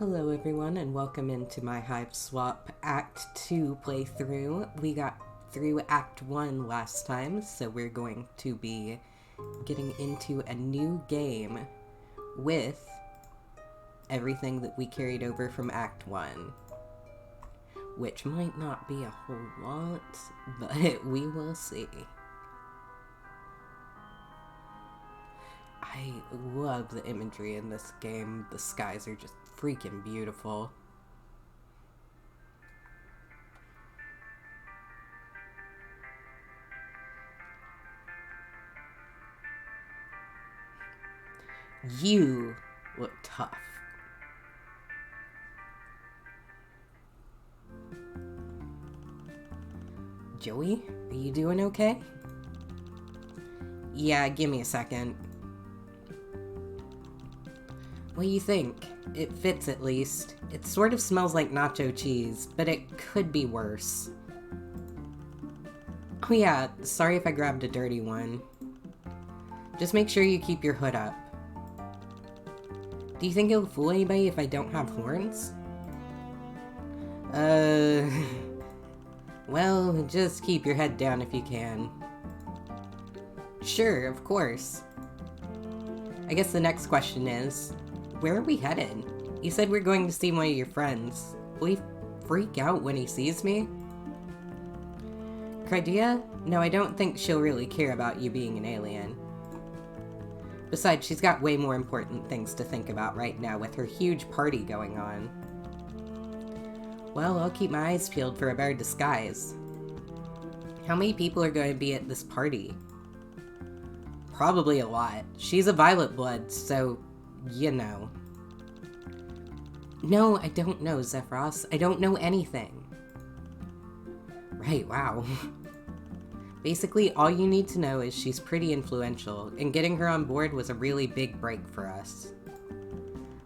Hello everyone and welcome into my Hiveswap Act 2 playthrough. We got through Act 1 last time, so we're going to be getting into a new game with everything that we carried over from Act 1. Which might not be a whole lot, but we will see. I love the imagery in this game. The skies are just freaking beautiful. You look tough. Joey, are you doing okay? Yeah, give me a second. What do you think? It fits at least. It sort of smells like nacho cheese, but it could be worse. Oh yeah, sorry if I grabbed a dirty one. Just make sure you keep your hood up. Do you think it'll fool anybody if I don't have horns? Well, just keep your head down if you can. Sure, of course. I guess the next question is, where are we headed? You said we're going to see one of your friends. Will he freak out when he sees me? Crydia? No, I don't think she'll really care about you being an alien. Besides, she's got way more important things to think about right now with her huge party going on. Well, I'll keep my eyes peeled for a better disguise. How many people are going to be at this party? Probably a lot. She's a violet blood, so, you know. No, I don't know, Zephyros. I don't know anything. Right, wow. Basically, all you need to know is she's pretty influential, and getting her on board was a really big break for us.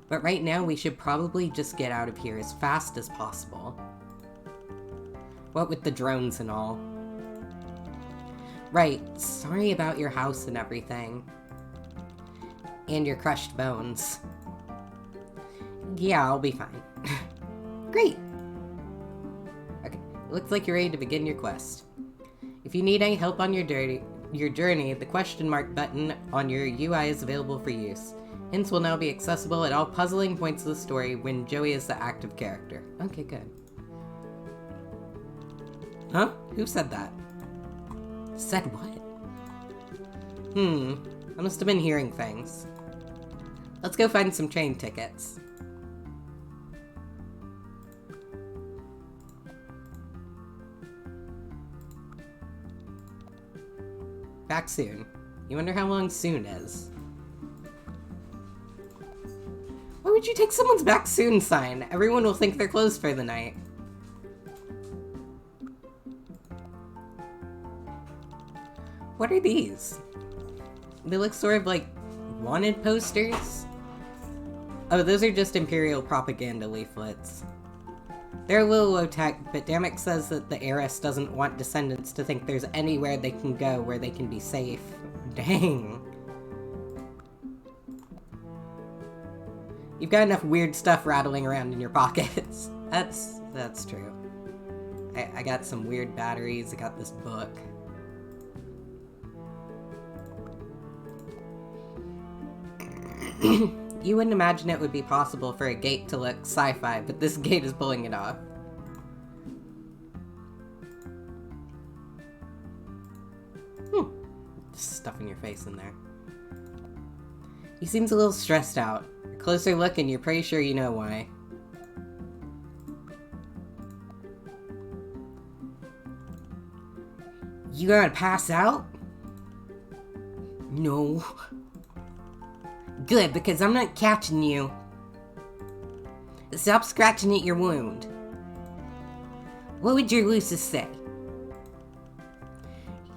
But right now, we should probably just get out of here as fast as possible. What with the drones and all. Right, sorry about your house and everything. And your crushed bones. Yeah, I'll be fine. Great! Okay, looks like you're ready to begin your quest. If you need any help on your journey, the question mark button on your UI is available for use. Hints will now be accessible at all puzzling points of the story when Joey is the active character. Okay, good. Huh? Who said that? Said what? I must have been hearing things. Let's go find some train tickets. Back soon. You wonder how long soon is. Why would you take someone's back soon sign? Everyone will think they're closed for the night. What are these? They look sort of like wanted posters. Oh, those are just Imperial propaganda leaflets. They're a little low-tech, but Damek says that the heiress doesn't want descendants to think there's anywhere they can go where they can be safe. Dang. You've got enough weird stuff rattling around in your pockets. That's true. I got some weird batteries, I got this book. You wouldn't imagine it would be possible for a gate to look sci-fi, but this gate is pulling it off. Just stuffing your face in there. He seems a little stressed out. A closer look and you're pretty sure you know why. You gonna pass out? No. Good, because I'm not catching you. Stop scratching at your wound. What would your Lucis say?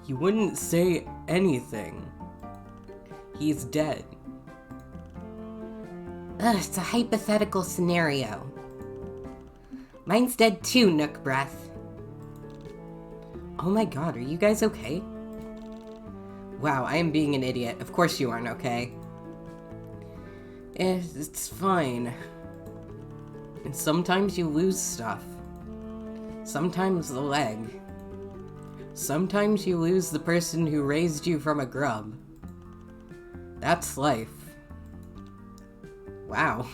He wouldn't say anything. He's dead. Ugh, it's a hypothetical scenario. Mine's dead too, Nook Breath. Oh my god, are you guys okay? Wow, I am being an idiot. Of course you aren't okay. It's fine. And sometimes you lose stuff. Sometimes the leg. Sometimes you lose the person who raised you from a grub. That's life. Wow.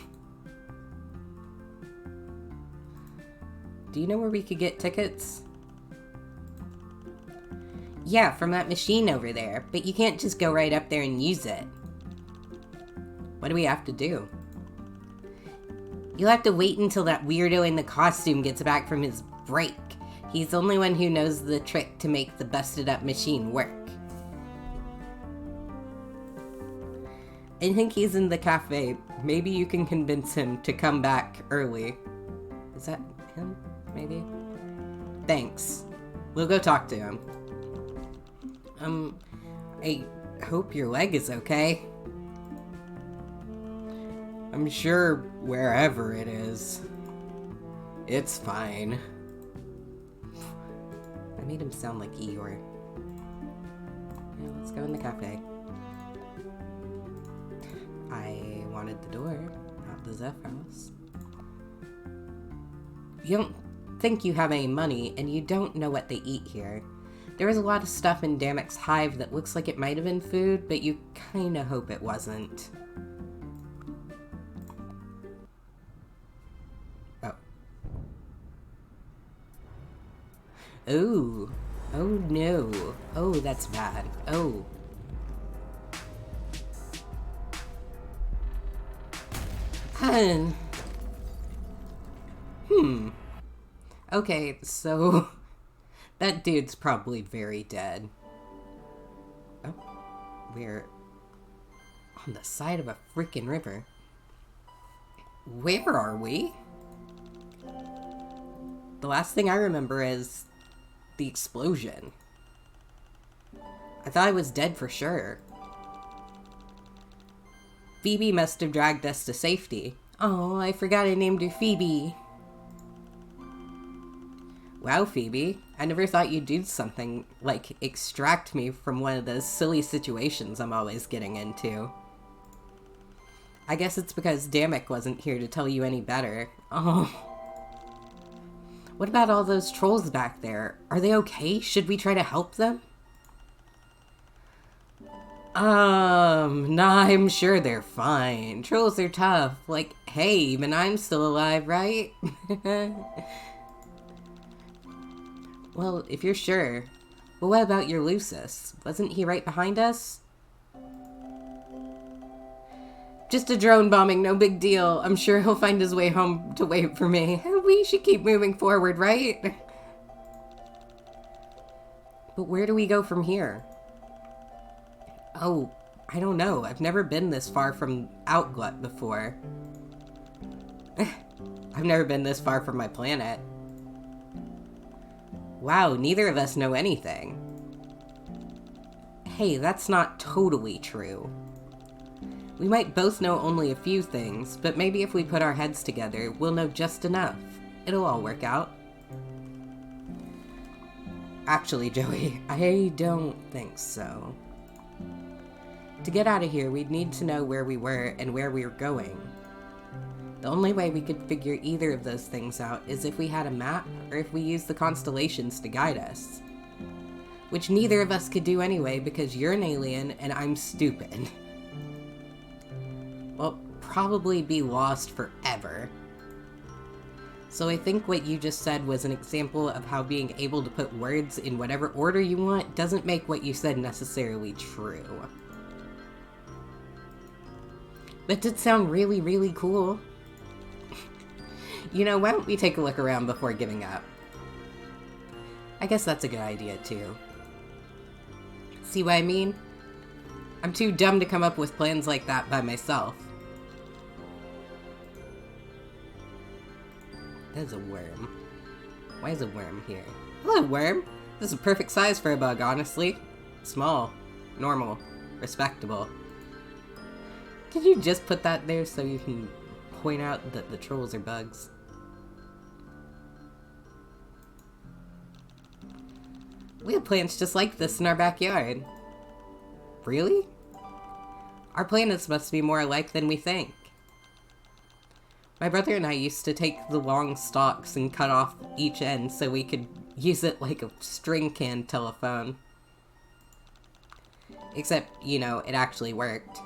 Do you know where we could get tickets? Yeah, from that machine over there, but you can't just go right up there and use it. What do we have to do? You'll have to wait until that weirdo in the costume gets back from his break. He's the only one who knows the trick to make the busted up machine work. I think he's in the cafe. Maybe you can convince him to come back early. Is that him? Maybe? Thanks. We'll go talk to him. I hope your leg is okay. I'm sure wherever it is, it's fine. I made him sound like Eeyore. Yeah, let's go in the cafe. I wanted the door, not the Zeph house. You don't think you have any money, and you don't know what they eat here. There was a lot of stuff in Damek's hive that looks like it might have been food, but you kinda hope it wasn't. Oh. Oh. Oh no. Oh, that's bad. Oh. Okay, so that dude's probably very dead. Oh, we're on the side of a freaking river. Where are we? The last thing I remember is the explosion. I thought I was dead for sure. Phoebe must have dragged us to safety. Oh, I forgot I named her Phoebe. Wow, Phoebe. I never thought you'd do something like extract me from one of those silly situations I'm always getting into. I guess it's because Damek wasn't here to tell you any better. Oh. What about all those trolls back there? Are they okay? Should we try to help them? Nah, I'm sure they're fine. Trolls are tough. Like, hey, even I'm still alive, right? Well, if you're sure. But what about your Lucis? Wasn't he right behind us? Just a drone bombing, no big deal. I'm sure he'll find his way home to wait for me. We should keep moving forward, right? But where do we go from here? Oh, I don't know. I've never been this far from Outglut before. I've never been this far from my planet. Wow, neither of us know anything. Hey, that's not totally true. We might both know only a few things, but maybe if we put our heads together, we'll know just enough. It'll all work out. Actually, Joey, I don't think so. To get out of here, we'd need to know where we were and where we were going. The only way we could figure either of those things out is if we had a map, or if we used the constellations to guide us. Which neither of us could do anyway, because you're an alien and I'm stupid. We'll probably be lost forever. So I think what you just said was an example of how being able to put words in whatever order you want doesn't make what you said necessarily true. That did sound really, really cool. You know, why don't we take a look around before giving up? I guess that's a good idea, too. See what I mean? I'm too dumb to come up with plans like that by myself. There's a worm. Why is a worm here? Hello, worm! This is a perfect size for a bug, honestly. Small. Normal. Respectable. Did you just put that there so you can point out that the trolls are bugs? We have plants just like this in our backyard. Really? Our planets must be more alike than we think. My brother and I used to take the long stalks and cut off each end so we could use it like a string can telephone. Except, you know, it actually worked.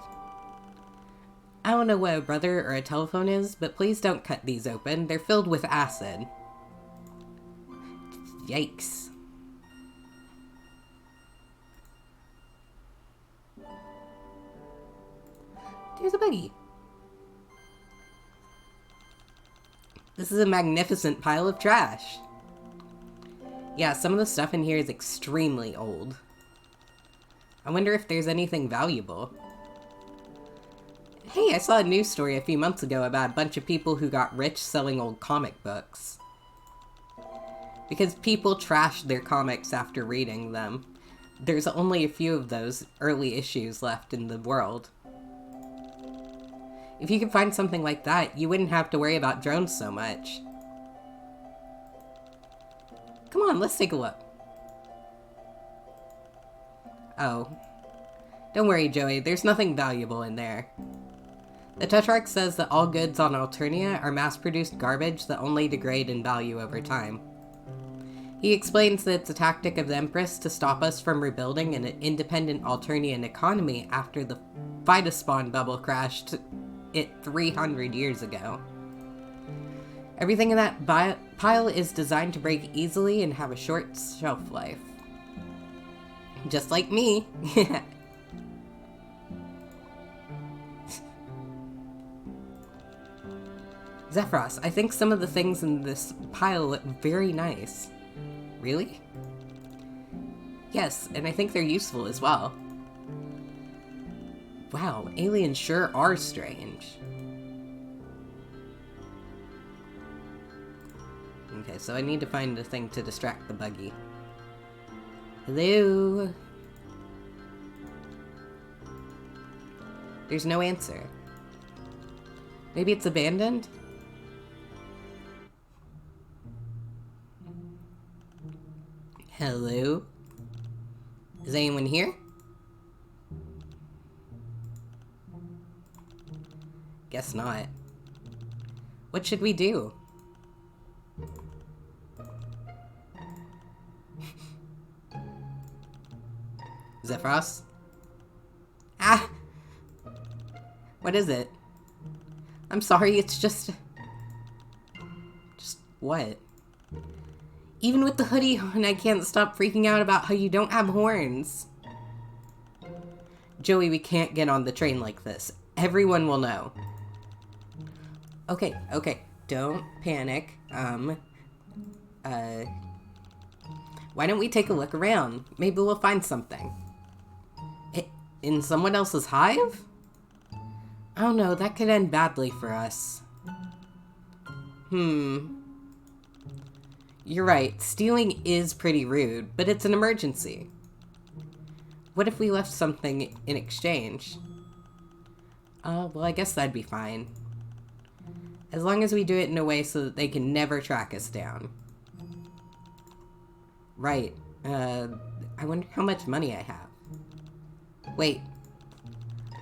I don't know what a brother or a telephone is, but please don't cut these open. They're filled with acid. Yikes. There's a buggy. This is a magnificent pile of trash. Yeah, some of the stuff in here is extremely old. I wonder if there's anything valuable. Hey, I saw a news story a few months ago about a bunch of people who got rich selling old comic books. Because people trashed their comics after reading them. There's only a few of those early issues left in the world. If you could find something like that, you wouldn't have to worry about drones so much. Come on, let's take a look. Oh. Don't worry, Joey, there's nothing valuable in there. The Tetrarch says that all goods on Alternia are mass-produced garbage that only degrade in value over time. He explains that it's a tactic of the Empress to stop us from rebuilding an independent Alternian economy after the Phytospawn bubble crashed it 300 years ago. Everything in that pile is designed to break easily and have a short shelf life. Just like me. Zephyros, I think some of the things in this pile look very nice. Really? Yes, and I think they're useful as well. Wow, aliens sure are strange. Okay, so I need to find a thing to distract the buggy. Hello? There's no answer. Maybe it's abandoned? Hello? Is anyone here? Guess not. What should we do? Zephyros? Ah! What is it? I'm sorry, it's just... Just what? Even with the hoodie on, I can't stop freaking out about how you don't have horns. Joey, we can't get on the train like this. Everyone will know. Okay, okay. Don't panic. Why don't we take a look around? Maybe we'll find something. In someone else's hive? I don't know, that could end badly for us. You're right, stealing is pretty rude, but it's an emergency. What if we left something in exchange? Well, I guess that'd be fine. As long as we do it in a way so that they can never track us down. Right. I wonder how much money I have. Wait.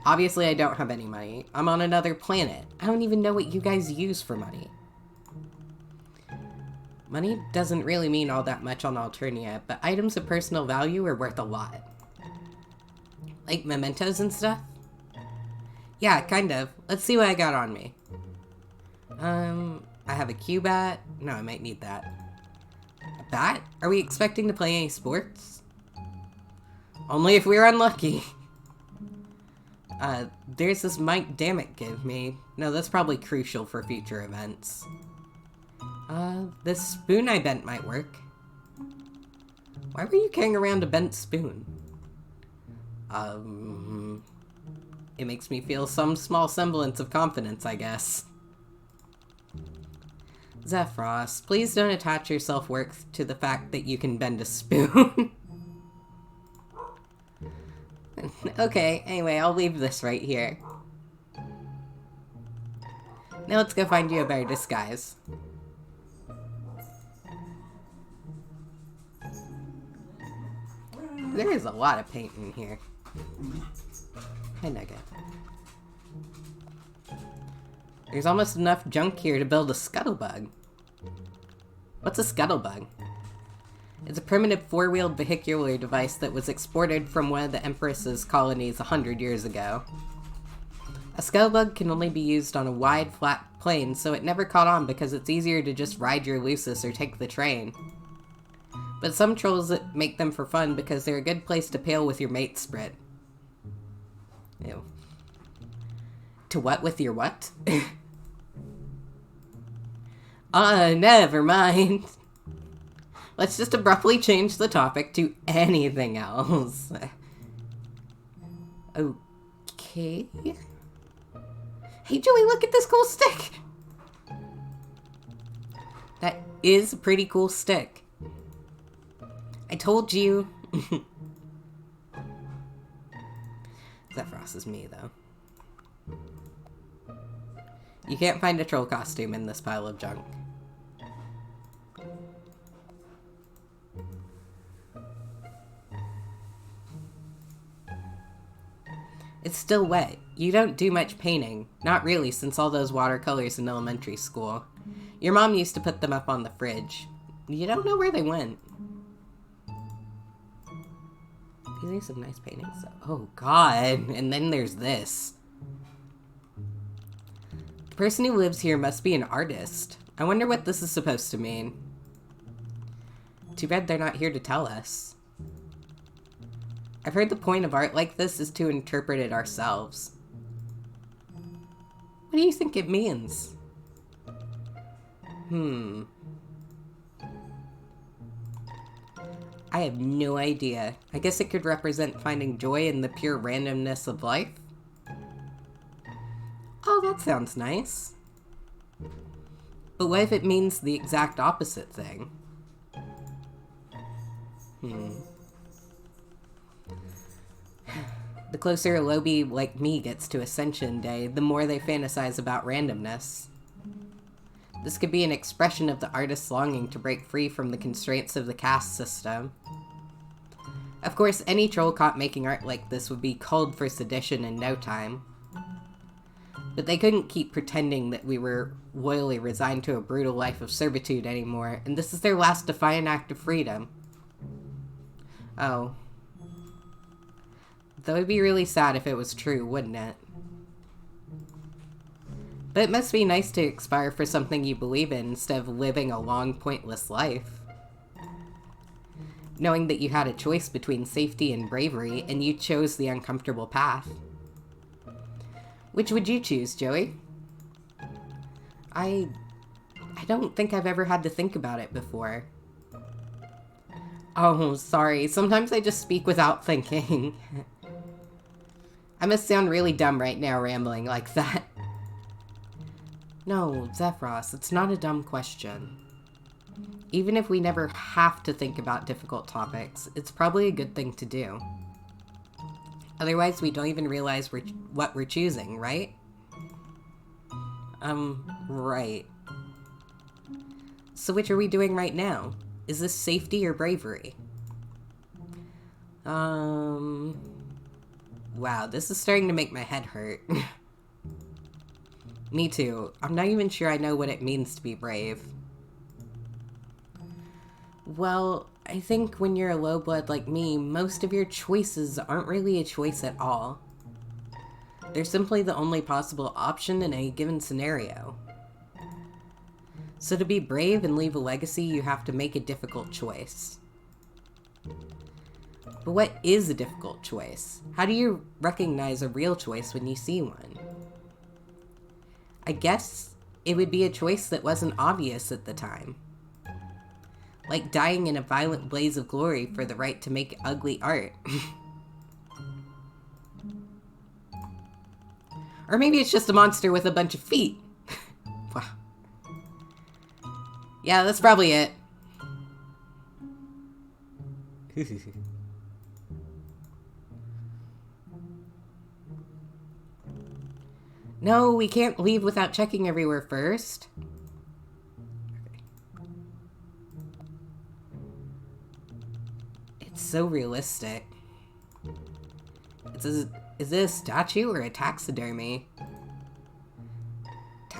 Obviously I don't have any money. I'm on another planet. I don't even know what you guys use for money. Money doesn't really mean all that much on Alternia, but items of personal value are worth a lot. Like mementos and stuff? Yeah, kind of. Let's see what I got on me. I have a Q-bat. No, I might need that. A bat? Are we expecting to play any sports? Only if we're unlucky. There's this mic Dammit give me. No, that's probably crucial for future events. This spoon I bent might work. Why were you carrying around a bent spoon? It makes me feel some small semblance of confidence, I guess. Zephyros, please don't attach your self-worth to the fact that you can bend a spoon. Okay, anyway, I'll leave this right here. Now let's go find you a better disguise. There is a lot of paint in here. Hi, Nugget. There's almost enough junk here to build a scuttlebug. What's a scuttlebug? It's a primitive four-wheeled vehicular device that was exported from one of the Empress's colonies 100 years ago. A scuttlebug can only be used on a wide, flat plane, so it never caught on because it's easier to just ride your Lucis or take the train. But some trolls make them for fun because they're a good place to pail with your mate sprit. Ew. To what with your what? Never mind. Let's just abruptly change the topic to anything else. Okay. Hey, Joey, look at this cool stick! That is a pretty cool stick. I told you. Zephyros is me, though. You can't find a troll costume in this pile of junk. It's still wet. You don't do much painting. Not really, since all those watercolors in elementary school. Your mom used to put them up on the fridge. You don't know where they went. These are some nice paintings, though. Oh, God. And then there's this. The person who lives here must be an artist. I wonder what this is supposed to mean. Too bad they're not here to tell us. I've heard the point of art like this is to interpret it ourselves. What do you think it means? I have no idea. I guess it could represent finding joy in the pure randomness of life. Oh, that sounds nice. But what if it means the exact opposite thing? The closer a lobby like me gets to Ascension Day, the more they fantasize about randomness. This could be an expression of the artist's longing to break free from the constraints of the caste system. Of course, any troll caught making art like this would be called for sedition in no time. But they couldn't keep pretending that we were loyally resigned to a brutal life of servitude anymore, and this is their last defiant act of freedom. Oh. That would be really sad if it was true, wouldn't it? But it must be nice to expire for something you believe in instead of living a long, pointless life. Knowing that you had a choice between safety and bravery, and you chose the uncomfortable path. Which would you choose, Joey? I don't think I've ever had to think about it before. Oh, sorry. Sometimes I just speak without thinking. I must sound really dumb right now rambling like that. No, Zephyros, it's not a dumb question. Even if we never have to think about difficult topics, it's probably a good thing to do. Otherwise, we don't even realize what we're choosing, right? Right. So which are we doing right now? Is this safety or bravery? Wow, this is starting to make my head hurt. Me too. I'm not even sure I know what it means to be brave. Well, I think when you're a low-blood like me, most of your choices aren't really a choice at all. They're simply the only possible option in a given scenario. So to be brave and leave a legacy, you have to make a difficult choice. But what is a difficult choice? How do you recognize a real choice when you see one? I guess it would be a choice that wasn't obvious at the time. Like dying in a violent blaze of glory for the right to make ugly art. Or maybe it's just a monster with a bunch of feet. Wow. Yeah, that's probably it. No, we can't leave without checking everywhere first. It's so realistic. Is it a statue or a taxidermy?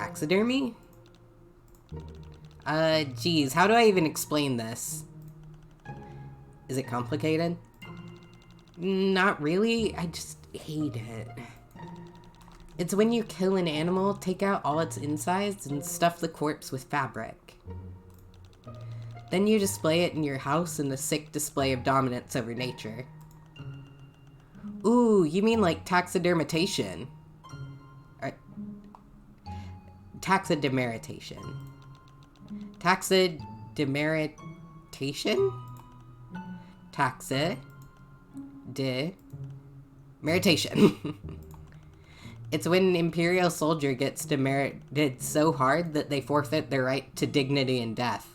Taxidermy? Geez, how do I even explain this? Is it complicated? Not really, I just hate it. It's when you kill an animal, take out all its insides, and stuff the corpse with fabric. Then you display it in your house in a sick display of dominance over nature. Ooh, you mean like taxidermitation? Taxidermitation. Taxidermitation? Taxidermitation. It's when an imperial soldier gets demerited so hard that they forfeit their right to dignity and death.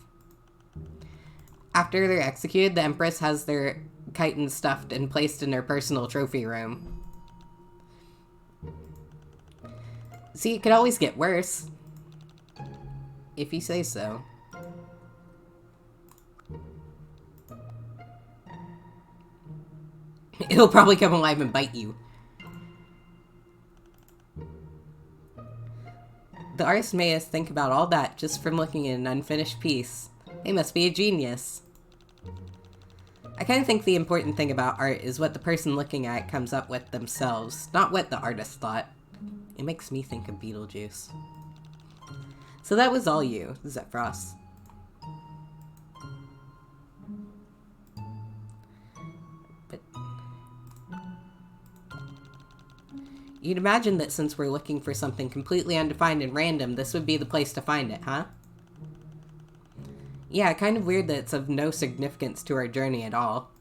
After they're executed, the Empress has their chitin stuffed and placed in her personal trophy room. See, it could always get worse. If you say so. It'll probably come alive and bite you. The artist made us think about all that just from looking at an unfinished piece. They must be a genius. I kind of think the important thing about art is what the person looking at it comes up with themselves, not what the artist thought. It makes me think of Beetlejuice. So that was all you, Zephyros. But you'd imagine that since we're looking for something completely undefined and random, this would be the place to find it, huh? Yeah, kind of weird that it's of no significance to our journey at all.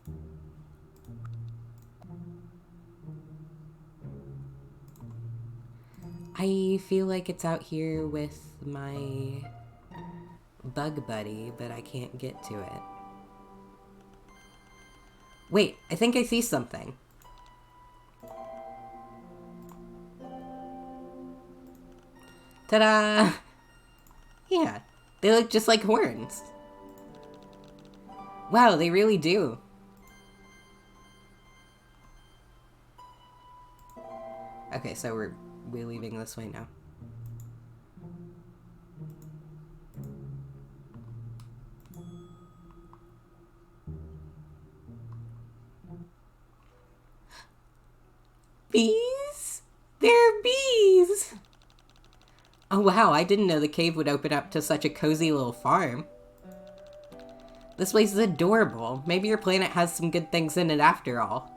I feel like it's out here with my bug buddy, but I can't get to it. Wait, I think I see something. Ta-da! Yeah, they look just like horns. Wow, they really do. Okay, so we're leaving this way now. Bees? They're bees! Oh wow, I didn't know the cave would open up to such a cozy little farm. This place is adorable. Maybe your planet has some good things in it after all.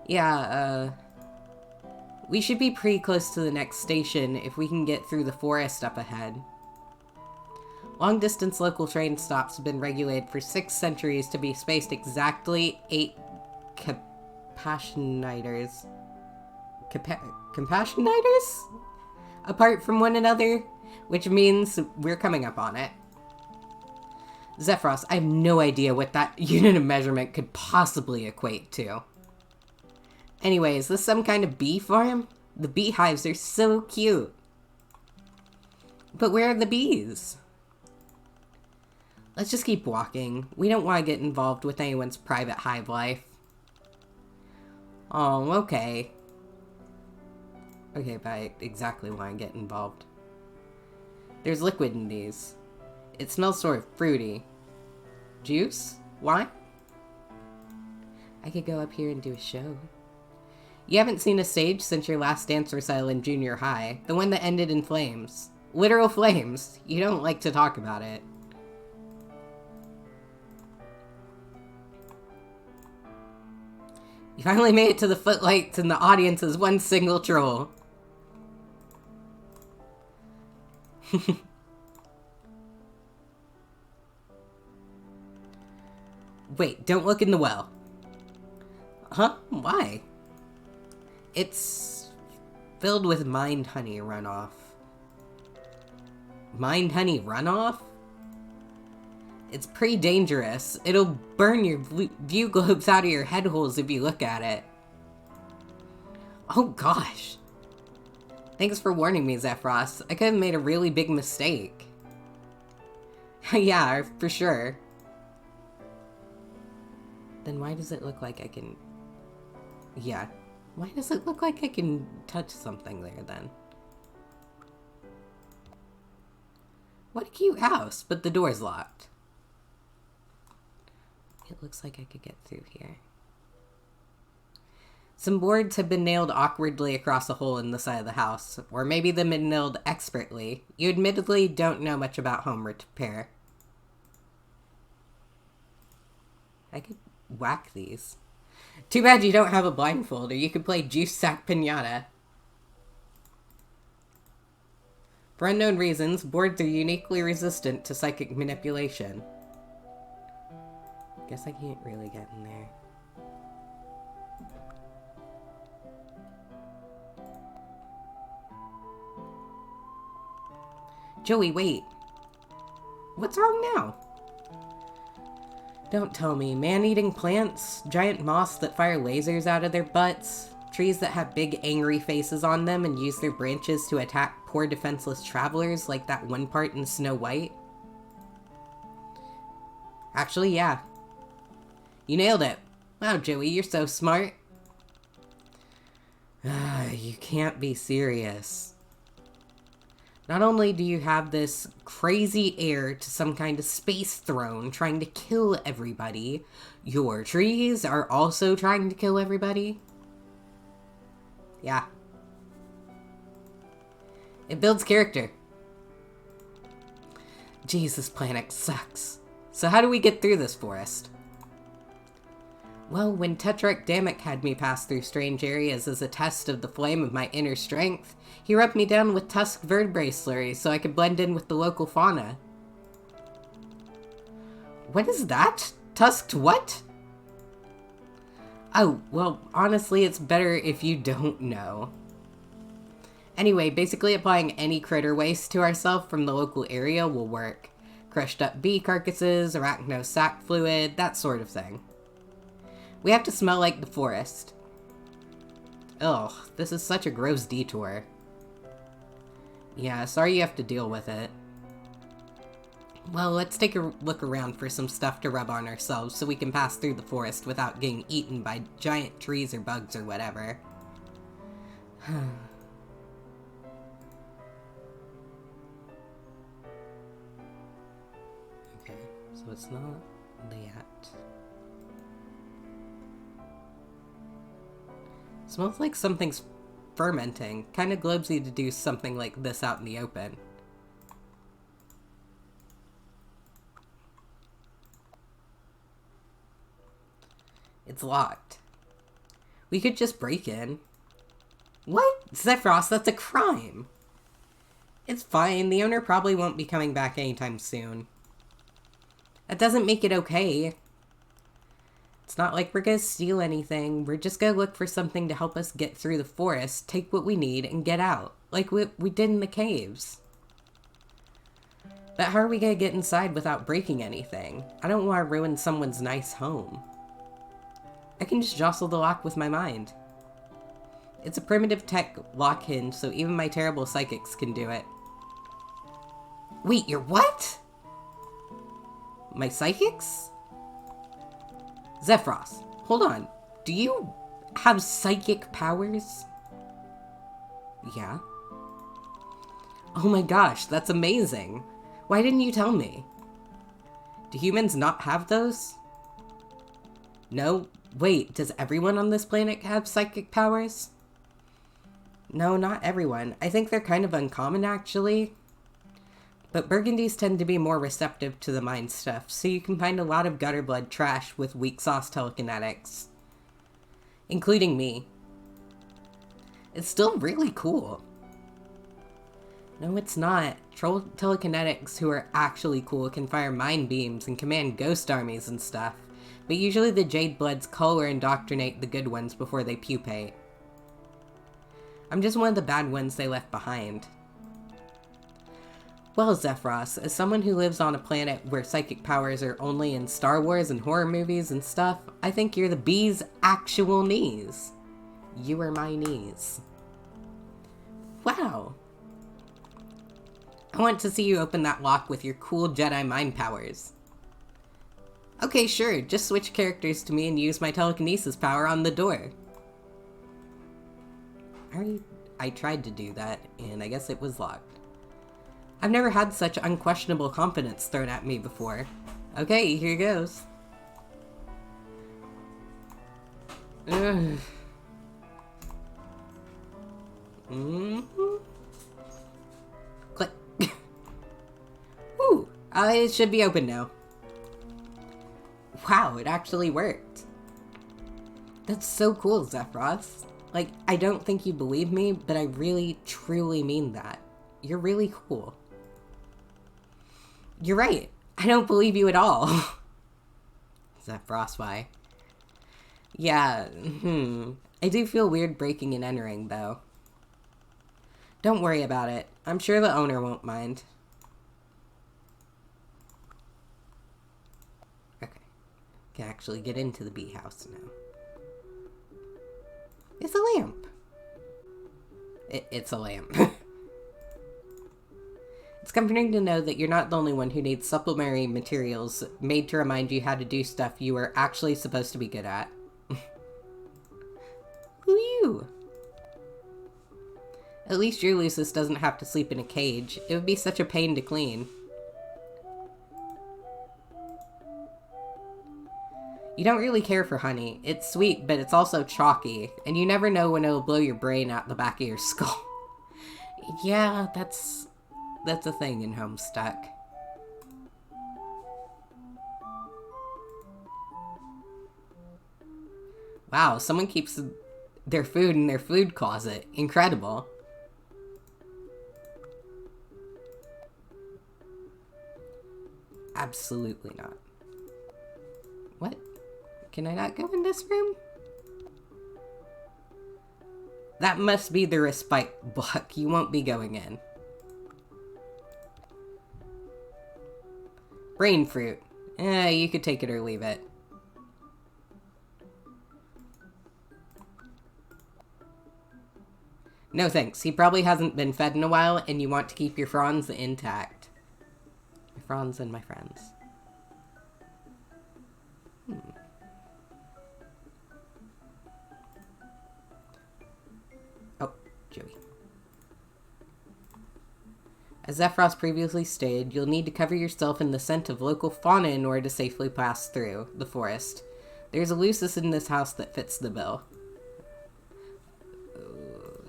Yeah, we should be pretty close to the next station if we can get through the forest up ahead. Long-distance local train stops have been regulated for 6 centuries to be spaced exactly 8 compassionators. Compassionators? Apart from one another, which means we're coming up on it. Zephyros, I have no idea what that unit of measurement could possibly equate to. Anyway, is this some kind of bee farm? The beehives are so cute. But where are the bees? Let's just keep walking. We don't want to get involved with anyone's private hive life. Oh, okay. Okay, but I exactly want to get involved. There's liquid in these. It smells sort of fruity. Juice? Wine? I could go up here and do a show. You haven't seen a stage since your last dance recital in junior high. The one that ended in flames. Literal flames. You don't like to talk about it. You finally made it to the footlights and the audience is one single troll. Wait, don't look in the well. Huh? Why? It's filled with mind honey runoff. Mind honey runoff? It's pretty dangerous. It'll burn your view globes out of your head holes if you look at it. Oh gosh. Thanks for warning me, Zephyros. I could have made a really big mistake. Yeah, for sure. Then why does it look like I can... Yeah. Why does it look like I can touch something there, then? What a cute house, but the door's locked. It looks like I could get through here. Some boards have been nailed awkwardly across a hole in the side of the house, or maybe they've been nailed expertly. You admittedly don't know much about home repair. I could whack these. Too bad you don't have a blindfold, or you could play Juice Sack Pinata. For unknown reasons, boards are uniquely resistant to psychic manipulation. Guess I can't really get in there. Joey, wait. What's wrong now? Don't tell me. Man-eating plants? Giant moths that fire lasers out of their butts? Trees that have big angry faces on them and use their branches to attack poor defenseless travelers like that one part in Snow White? Actually, yeah. You nailed it. Wow, Joey, you're so smart. You can't be serious. Not only do you have this crazy heir to some kind of space throne trying to kill everybody, your trees are also trying to kill everybody. Yeah. It builds character. Jeez, this planet sucks. So how do we get through this forest? Well, when Tetrarch Damek had me pass through strange areas as a test of the flame of my inner strength, he rubbed me down with tusked vertebrae slurry so I could blend in with the local fauna. What is that? Tusked what? Oh, well, honestly, it's better if you don't know. Anyway, basically applying any critter waste to ourselves from the local area will work. Crushed up bee carcasses, arachno sac fluid, that sort of thing. We have to smell like the forest. Ugh, this is such a gross detour. Yeah, sorry you have to deal with it. Well, let's take a look around for some stuff to rub on ourselves so we can pass through the forest without getting eaten by giant trees or bugs or whatever. Okay, so it's not that. Smells like something's fermenting. Kind of globesy to do something like this out in the open. It's locked. We could just break in. What? Zephyros, that's a crime! It's fine, the owner probably won't be coming back anytime soon. That doesn't make it okay. It's not like we're gonna steal anything. We're just gonna look for something to help us get through the forest, take what we need, and get out. Like we did in the caves. But how are we gonna get inside without breaking anything? I don't want to ruin someone's nice home. I can just jostle the lock with my mind. It's a primitive tech lock hinge, so even my terrible psychics can do it. Wait, you're what? My psychics? Zephyros, hold on. Do you have psychic powers? Yeah. Oh my gosh, that's amazing. Why didn't you tell me? Do humans not have those? No? Wait, does everyone on this planet have psychic powers? No, not everyone. I think they're kind of uncommon, actually. But Burgundies tend to be more receptive to the mind stuff, so you can find a lot of gutter blood trash with weak sauce telekinetics. Including me. It's still really cool. No, it's not. Troll telekinetics who are actually cool can fire mind beams and command ghost armies and stuff, but usually the Jade Bloods cull or indoctrinate the good ones before they pupate. I'm just one of the bad ones they left behind. Well, Zephyros, as someone who lives on a planet where psychic powers are only in Star Wars and horror movies and stuff, I think you're the bee's actual knees. You are my knees. Wow. I want to see you open that lock with your cool Jedi mind powers. Okay, sure, just switch characters to me and use my telekinesis power on the door. I tried to do that, and I guess it was locked. I've never had such unquestionable confidence thrown at me before. Okay, here goes. Ugh. Click. Ooh, it should be open now. Wow, it actually worked. That's so cool, Zephyros. Like, I don't think you believe me, but I really, truly mean that. You're really cool. You're right. I don't believe you at all. Zephyros, why? Yeah, I do feel weird breaking and entering, though. Don't worry about it. I'm sure the owner won't mind. Okay. Can actually get into the bee house now. It's a lamp. It's a lamp. It's comforting to know that you're not the only one who needs supplementary materials made to remind you how to do stuff you are actually supposed to be good at. Who you? At least your Lucis doesn't have to sleep in a cage. It would be such a pain to clean. You don't really care for honey. It's sweet, but it's also chalky, and you never know when it'll blow your brain out the back of your skull. Yeah, that's a thing in Homestuck. Wow, someone keeps their food in their food closet. Incredible. Absolutely not. What? Can I not go in this room? That must be the respite block. You won't be going in. Brain fruit. You could take it or leave it. No thanks. He probably hasn't been fed in a while, and you want to keep your fronds intact. My fronds and my friends. Oh, Joey. As Zephyros previously stated, you'll need to cover yourself in the scent of local fauna in order to safely pass through the forest. There's a Lucis in this house that fits the bill.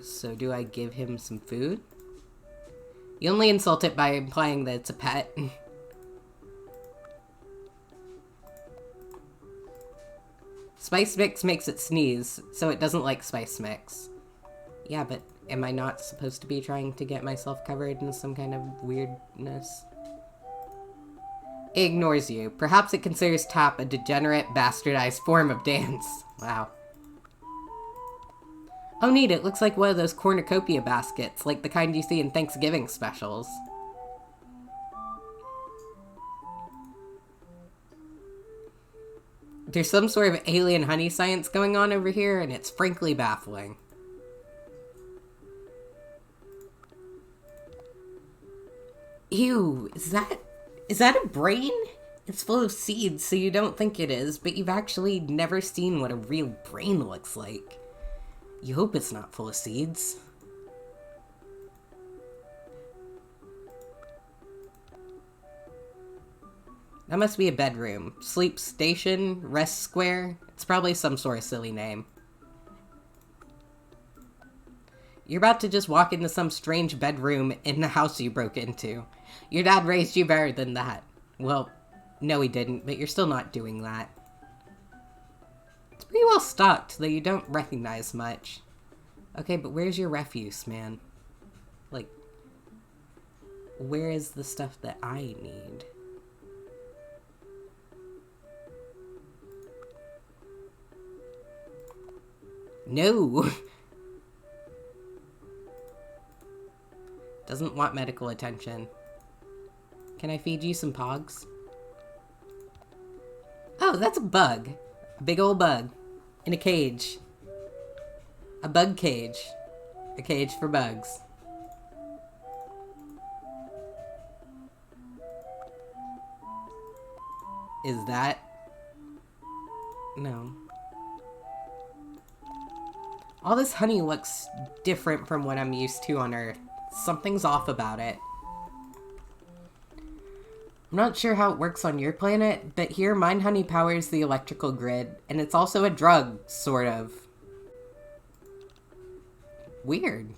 So do I give him some food? You only insult it by implying that it's a pet. Spice mix makes it sneeze, so it doesn't like spice mix. Yeah, but am I not supposed to be trying to get myself covered in some kind of weirdness? It ignores you. Perhaps it considers tap a degenerate, bastardized form of dance. Wow. Oh neat, it looks like one of those cornucopia baskets, like the kind you see in Thanksgiving specials. There's some sort of alien honey science going on over here, and it's frankly baffling. Ew, is that a brain? It's full of seeds, so you don't think it is, but you've actually never seen what a real brain looks like. You hope it's not full of seeds. That must be a bedroom. Sleep station? Rest square? It's probably some sort of silly name. You're about to just walk into some strange bedroom in the house you broke into. Your dad raised you better than that. Well, no he didn't, but you're still not doing that. It's pretty well stocked, though you don't recognize much. Okay, but where's your refuse, man? Like, where is the stuff that I need? No! Doesn't want medical attention. Can I feed you some pogs? Oh, that's a bug. A big old bug. In a cage. A bug cage. A cage for bugs. Is that... No. All this honey looks different from what I'm used to on Earth. Something's off about it. I'm not sure how it works on your planet, but here mine honey powers the electrical grid, and it's also a drug, sort of. Weird.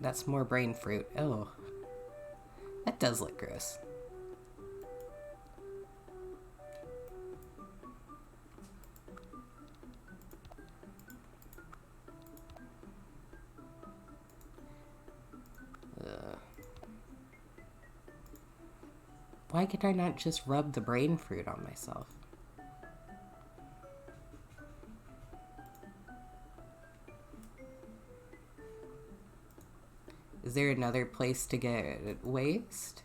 That's more brain fruit. Oh. That does look gross. Why could I not just rub the brain fruit on myself? Is there another place to get waste?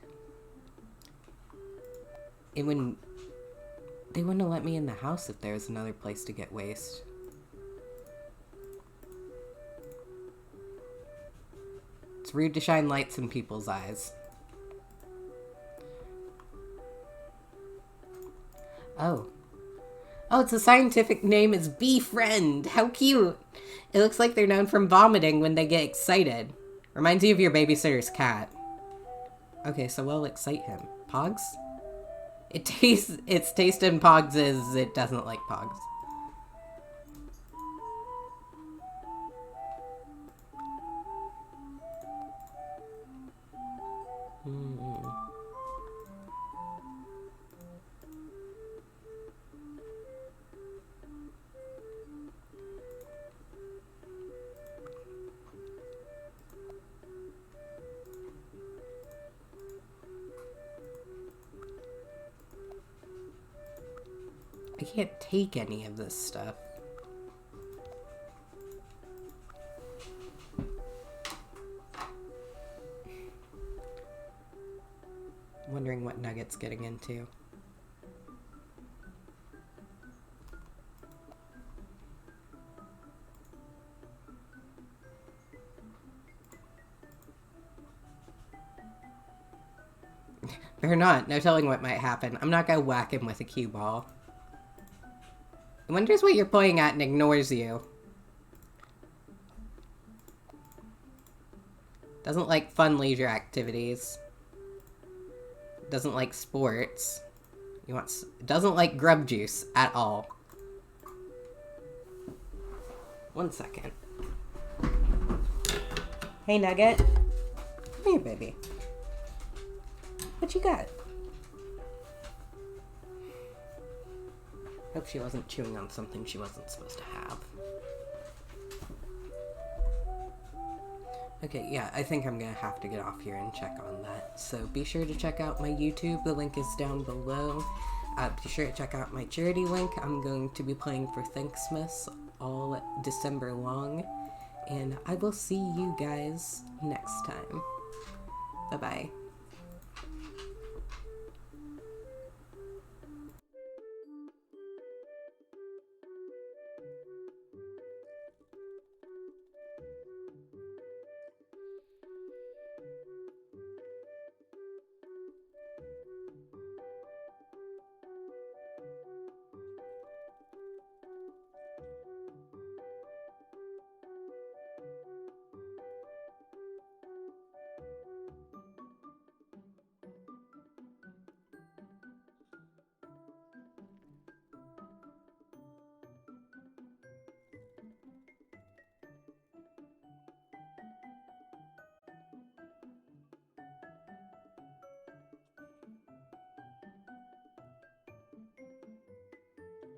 They wouldn't have let me in the house if there was another place to get waste. It's rude to shine lights in people's eyes. Oh. Oh, it's a scientific name is Befriend. How cute. It looks like they're known from vomiting when they get excited. Reminds you of your babysitter's cat. Okay, so what'll excite him? Pogs? Its taste in Pogs is it doesn't like Pogs. I can't take any of this stuff. Wondering what Nugget's getting into. Better not. No telling what might happen. I'm not gonna whack him with a cue ball. It wonders what you're pointing at and ignores you. Doesn't like fun leisure activities. Doesn't like sports. Doesn't like grub juice at all. 1 second. Hey, Nugget. Come here, baby. What you got? Hope she wasn't chewing on something she wasn't supposed to have. Okay, yeah, I think I'm gonna have to get off here and check on that. So be sure to check out my YouTube. The link is down below. Be sure to check out my charity link. I'm going to be playing for Thanksmas all December long. And I will see you guys next time. Bye-bye.